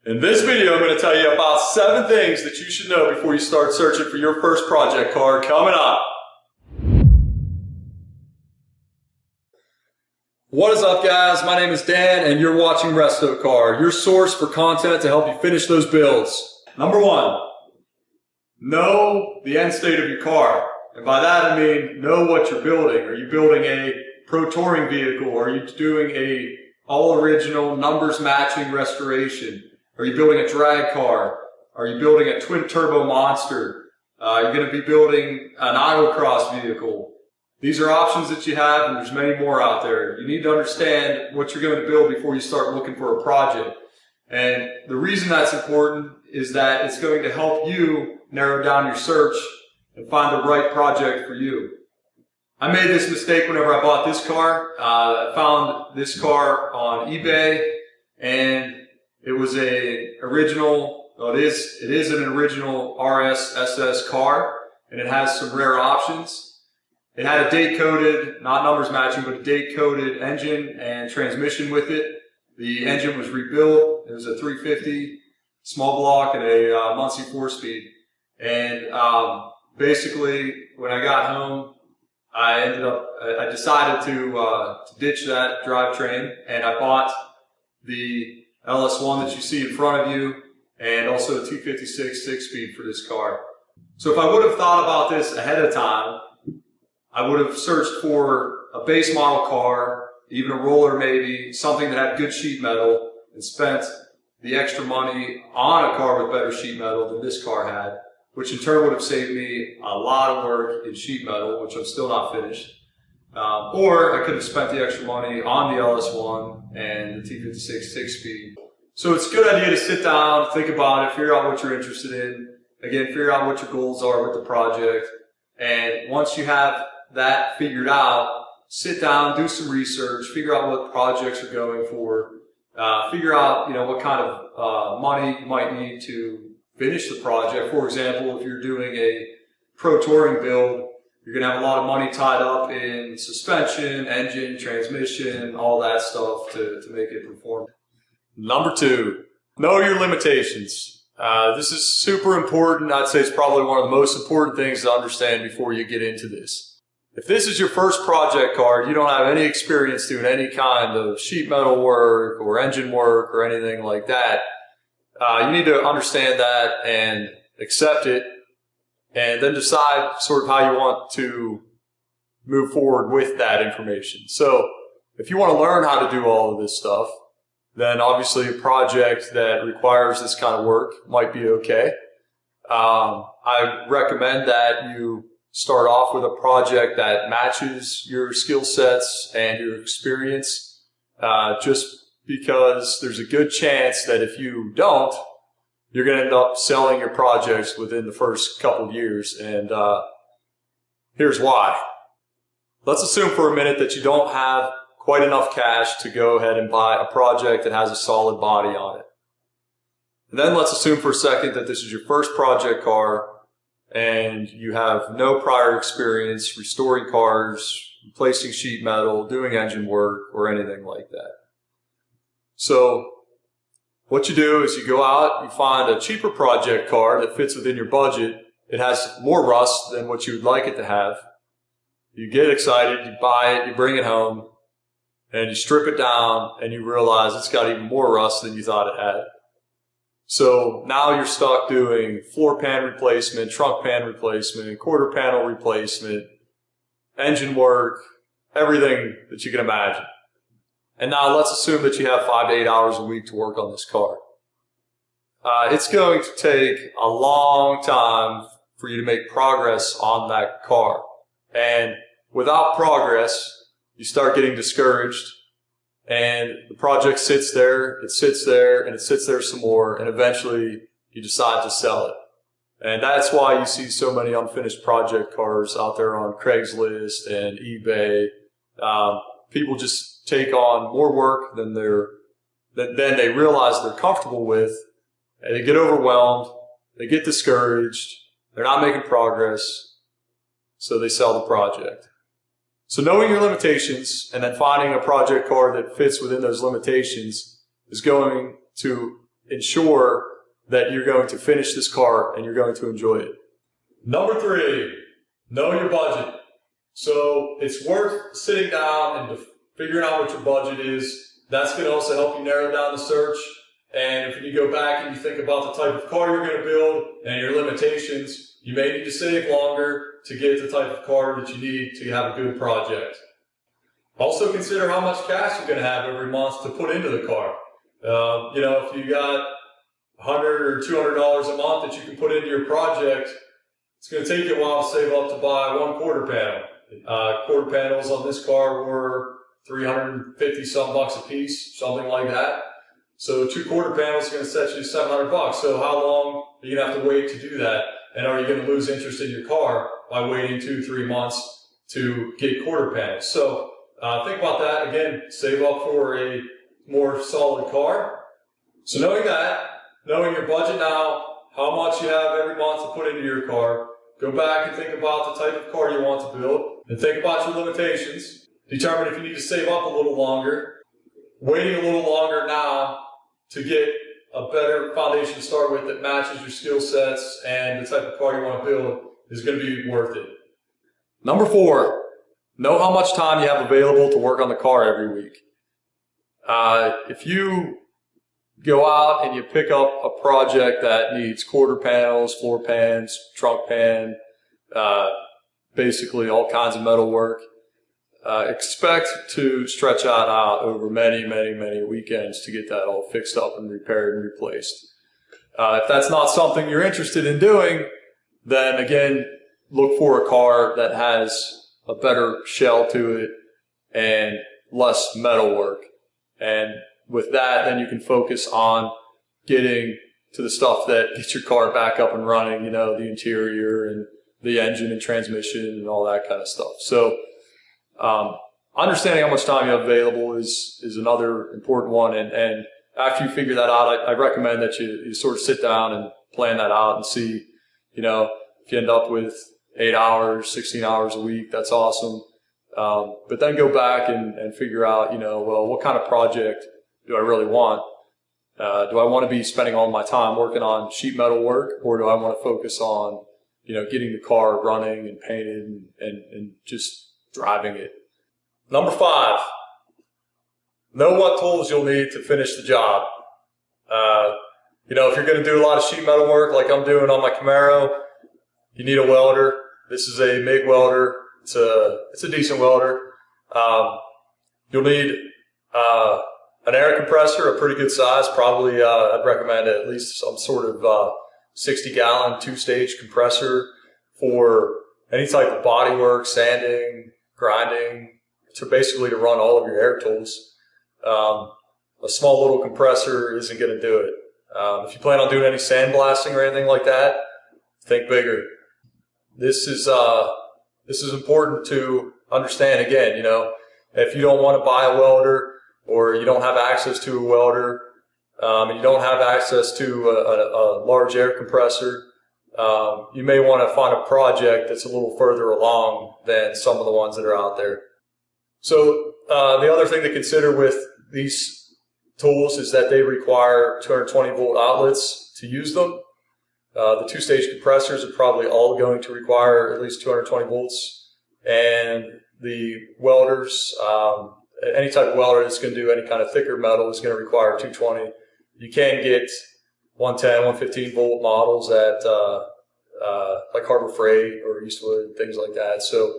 In this video, I'm going to tell you about 7 things that you should know before you start searching for your first project car coming up. What is up, guys? My name is Dan and you're watching Resto Car, your source for content to help you finish those builds. Number 1, know the end state of your car. And by that I mean know what you're building. Are you building a Pro Touring vehicle? Are you doing a all original numbers matching restoration? Are you building a drag car? Are you building a twin turbo monster? You're going to be building an autocross vehicle. These are options that you have, and there's many more out there. You need to understand what you're going to build before you start looking for a project. And the reason that's important is that it's going to help you narrow down your search and find the right project for you. I made this mistake whenever I bought this car. I found this car on eBay, and it was it is an original RS SS car, and it has some rare options. It had a date-coded, not numbers matching, but a date-coded engine and transmission with it. The engine was rebuilt. It was a 350 small block and a Muncie 4-speed. And basically, when I got home, I decided to ditch that drivetrain, and I bought the LS1 that you see in front of you, and also a 256 6-speed for this car. So if I would have thought about this ahead of time, I would have searched for a base model car, even a roller maybe, something that had good sheet metal, and spent the extra money on a car with better sheet metal than this car had, which in turn would have saved me a lot of work in sheet metal, which I'm still not finished. Or I could have spent the extra money on the LS1 and the T56 6-speed. So it's a good idea to sit down, think about it, figure out what you're interested in. Again, figure out what your goals are with the project. And once you have that figured out, sit down, do some research, figure out what projects are going for, figure out what kind of money you might need to finish the project. For example, if you're doing a Pro Touring build, you're going to have a lot of money tied up in suspension, engine, transmission, all that stuff to make it perform. Number 2, know your limitations. This is super important. I'd say it's probably one of the most important things to understand before you get into this. If this is your first project car, you don't have any experience doing any kind of sheet metal work or engine work or anything like that, you need to understand that and accept it, and then decide sort of how you want to move forward with that information. So if you want to learn how to do all of this stuff, then obviously a project that requires this kind of work might be okay. I recommend that you start off with a project that matches your skill sets and your experience, just because there's a good chance that if you don't, you're going to end up selling your projects within the first couple of years. And here's why. Let's assume for a minute that you don't have quite enough cash to go ahead and buy a project that has a solid body on it. And then let's assume for a second that this is your first project car and you have no prior experience restoring cars, replacing sheet metal, doing engine work, or anything like that. So what you do is you go out, you find a cheaper project car that fits within your budget. It has more rust than what you would like it to have. You get excited, you buy it, you bring it home, and you strip it down, and you realize it's got even more rust than you thought it had. So now you're stuck doing floor pan replacement, trunk pan replacement, quarter panel replacement, engine work, everything that you can imagine. And now let's assume that you have 5 to 8 hours a week to work on this car. It's going to take a long time for you to make progress on that car. And without progress, you start getting discouraged, and the project sits there, and it sits there some more, and eventually you decide to sell it. And that's why you see so many unfinished project cars out there on Craigslist and eBay. People just take on more work than they realize they're comfortable with, and they get overwhelmed, they get discouraged, they're not making progress, so they sell the project. So knowing your limitations and then finding a project car that fits within those limitations is going to ensure that you're going to finish this car and you're going to enjoy it. Number 3, know your budget. So it's worth sitting down and figuring out what your budget is. That's going to also help you narrow down the search. And if you go back and you think about the type of car you're going to build and your limitations, you may need to save longer to get the type of car that you need to have a good project. Also consider how much cash you're going to have every month to put into the car. If you got $100 or $200 a month that you can put into your project, it's going to take you a while to save up to buy one quarter panel. Quarter panels on this car were $350 some bucks a piece, something like that. So 2 quarter panels is going to set you $700. So how long are you going to have to wait to do that? And are you going to lose interest in your car by waiting 2-3 months to get quarter panels? So think about that. Again, save up for a more solid car. So knowing that, knowing your budget now, how much you have every month to put into your car, go back and think about the type of car you want to build, and think about your limitations. Determine if you need to save up a little longer. Waiting a little longer now to get a better foundation to start with that matches your skill sets and the type of car you want to build is going to be worth it. Number 4, know how much time you have available to work on the car every week. If you go out and you pick up a project that needs quarter panels, floor pans, trunk pan, basically all kinds of metal work, expect to stretch that out over many, many, many weekends to get that all fixed up and repaired and replaced. If that's not something you're interested in doing, then again, look for a car that has a better shell to it and less metal work. And with that, then you can focus on getting to the stuff that gets your car back up and running, the interior and the engine and transmission and all that kind of stuff. So understanding how much time you have available is another important one. And after you figure that out, I recommend that you sort of sit down and plan that out and see, if you end up with 8 hours, 16 hours a week, that's awesome. But then go back and figure out, what kind of project do I really want? Do I want to be spending all my time working on sheet metal work, or do I want to focus on, getting the car running and painted and just driving it? Number 5, know what tools you'll need to finish the job. If you're going to do a lot of sheet metal work like I'm doing on my Camaro, you need a welder. This is a MIG welder. It's a decent welder. You'll need an air compressor, a pretty good size. Probably I'd recommend at least some sort of 60-gallon 2-stage compressor for any type of body work, sanding, grinding, basically to run all of your air tools. A small little compressor isn't going to do it. If you plan on doing any sandblasting or anything like that, think bigger. This is important to understand. Again, if you don't want to buy a welder, or you don't have access to a welder, and you don't have access to a large air compressor, you may want to find a project that's a little further along than some of the ones that are out there. So the other thing to consider with these tools is that they require 220-volt outlets to use them. The 2-stage compressors are probably all going to require at least 220 volts, and the welders, any type of welder that's going to do any kind of thicker metal is going to require 220. You can get 110, 115 volt models at like Harbor Freight or Eastwood, things like that. So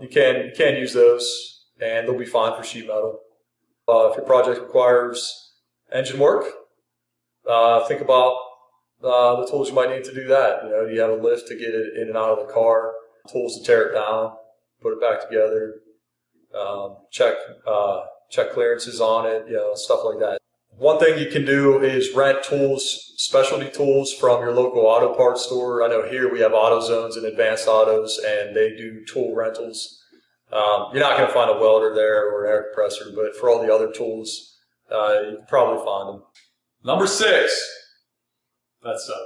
you can use those, and they'll be fine for sheet metal. If your project requires engine work, think about the tools you might need to do that. Do you have a lift to get it in and out of the car, tools to tear it down, put it back together, check clearances on it, stuff like that. One thing you can do is rent tools, specialty tools from your local auto parts store. I know here we have AutoZones and Advanced Autos, and they do tool rentals. You're not going to find a welder there or an air compressor, but for all the other tools, you can probably find them. Number 6. That's 7.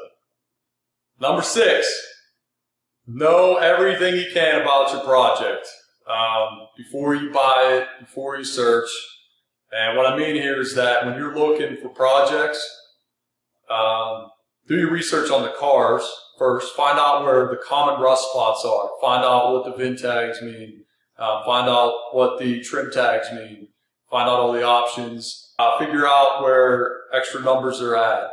Number 6. Know everything you can about your project. Before you buy it, before you search. And what I mean here is that when you're looking for projects, Do your research on the cars first. Find out where the common rust spots are. Find out what the VIN tags mean. Find out what the trim tags mean. Find out all the options. Figure out where extra numbers are at.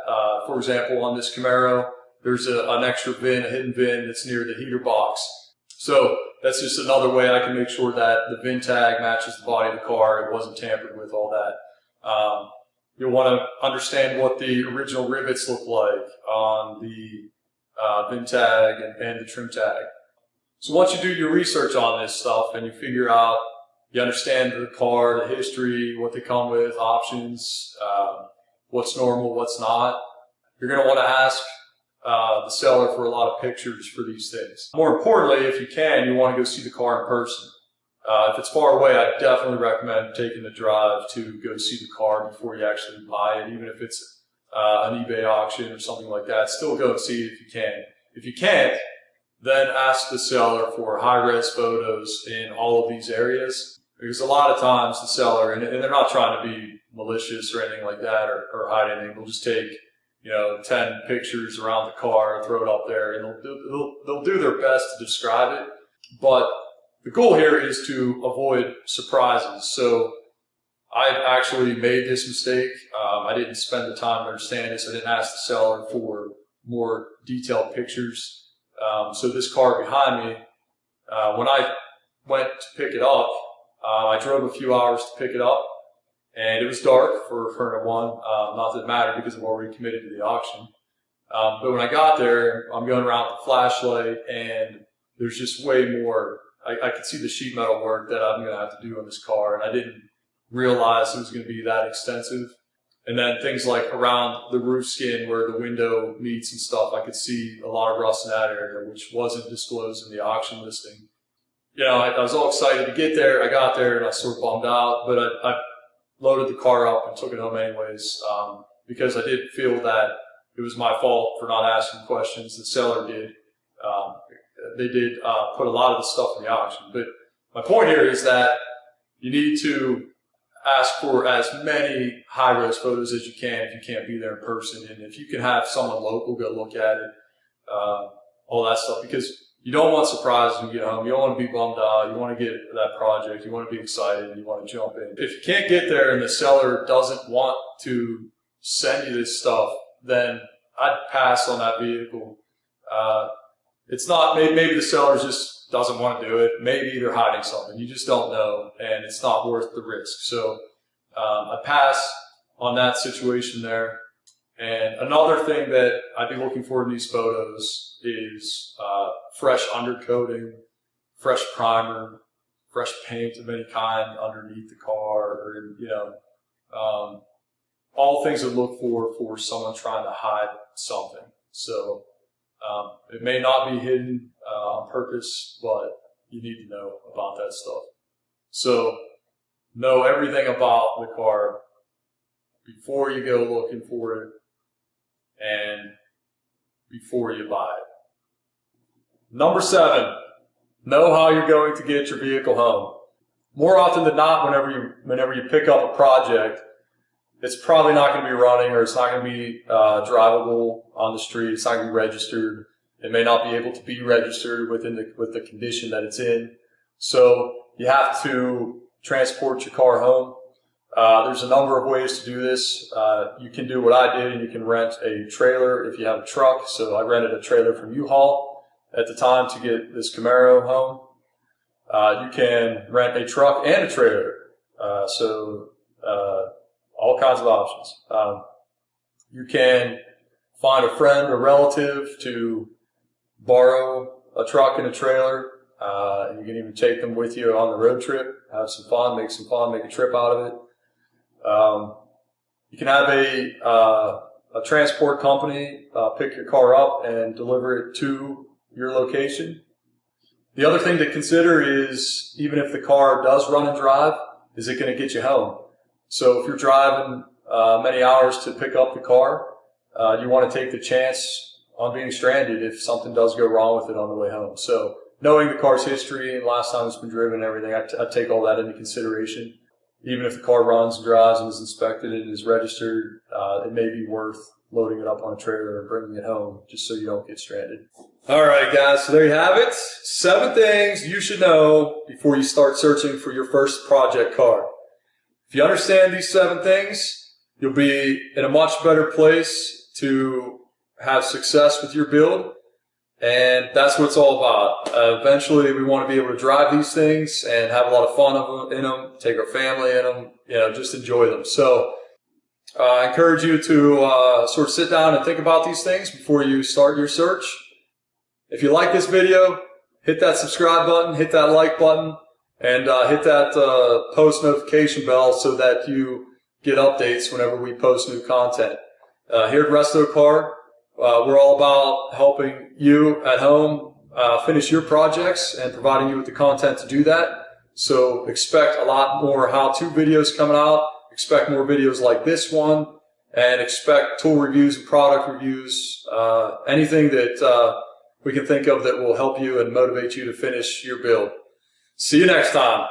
For example, on this Camaro, there's an extra VIN, a hidden VIN that's near the heater box. So that's just another way I can make sure that the VIN tag matches the body of the car. It wasn't tampered with, all that. You'll want to understand what the original rivets look like on the VIN tag and the trim tag. So once you do your research on this stuff and you figure out, you understand the car, the history, what they come with, options, what's normal, what's not, you're going to want to ask the seller for a lot of pictures for these things. More importantly, if you can, you want to go see the car in person. If it's far away, I definitely recommend taking the drive to go see the car before you actually buy it, even if it's an eBay auction or something like that. Still go and see it if you can. If you can't, then ask the seller for high-res photos in all of these areas, because a lot of times the seller, and they're not trying to be malicious or anything like that or hide anything, they'll just take 10 pictures around the car, throw it up there, and they'll do their best to describe it. But the goal here is to avoid surprises. So I've actually made this mistake. I didn't spend the time to understand this. I didn't ask the seller for more detailed pictures. So this car behind me, when I went to pick it up, I drove a few hours to pick it up, and it was dark for Furna 1. Not that it mattered because I've already committed to the auction. But when I got there, I'm going around with the flashlight, and there's just way more. I could see the sheet metal work that I'm going to have to do on this car, and I didn't realize it was going to be that extensive. And then things like around the roof skin where the window meets and stuff, I could see a lot of rust in that area, which wasn't disclosed in the auction listing. I was all excited to get there. I got there and I was sort of bummed out, but I loaded the car up and took it home anyways, because I did feel that it was my fault for not asking questions. The seller did. They did put a lot of the stuff in the auction. But my point here is that you need to ask for as many high-res photos as you can if you can't be there in person. And if you can have someone local go look at it, all that stuff, because you don't want surprises when you get home. You don't want to be bummed out. You want to get that project. You want to be excited and you want to jump in. If you can't get there and the seller doesn't want to send you this stuff, then I'd pass on that vehicle. It's not, maybe the seller just doesn't want to do it. Maybe they're hiding something. You just don't know, and it's not worth the risk. So I pass on that situation there. And another thing that I'd be looking for in these photos is fresh undercoating, fresh primer, fresh paint of any kind underneath the car, or all things to look for someone trying to hide something. So it may not be hidden on purpose, but you need to know about that stuff. So know everything about the car before you go looking for it and before you buy it. Number 7, know how you're going to get your vehicle home. More often than not, whenever you pick up a project, it's probably not going to be running, or it's not going to be drivable on the street. It's not going to be registered. It may not be able to be registered with the condition that it's in. So you have to transport your car home. There's a number of ways to do this. You can do what I did, and you can rent a trailer if you have a truck. So I rented a trailer from U-Haul at the time to get this Camaro home. You can rent a truck and a trailer. All kinds of options. You can find a friend or relative to borrow a truck and a trailer. You can even take them with you on the road trip, have some fun, make a trip out of it. You can have a transport company pick your car up and deliver it to your location. The other thing to consider is, even if the car does run and drive, is it going to get you home? So if you're driving many hours to pick up the car, you want to take the chance on being stranded if something does go wrong with it on the way home. So knowing the car's history and last time it's been driven and everything, I take all that into consideration. Even if the car runs and drives and is inspected and is registered, it may be worth loading it up on a trailer and bringing it home just so you don't get stranded. All right, guys, so there you have it. 7 things you should know before you start searching for your first project car. If you understand these 7 things, you'll be in a much better place to have success with your build. And that's what it's all about. Eventually, we want to be able to drive these things and have a lot of fun in them, take our family in them, just enjoy them. So I encourage you to sort of sit down and think about these things before you start your search. If you like this video, hit that subscribe button, hit that like button, and hit that post notification bell so that you get updates whenever we post new content. Here at Resto Car, we're all about helping you at home finish your projects and providing you with the content to do that. So expect a lot more how-to videos coming out. Expect more videos like this one, and expect tool reviews and product reviews, anything that we can think of that will help you and motivate you to finish your build. See you next time.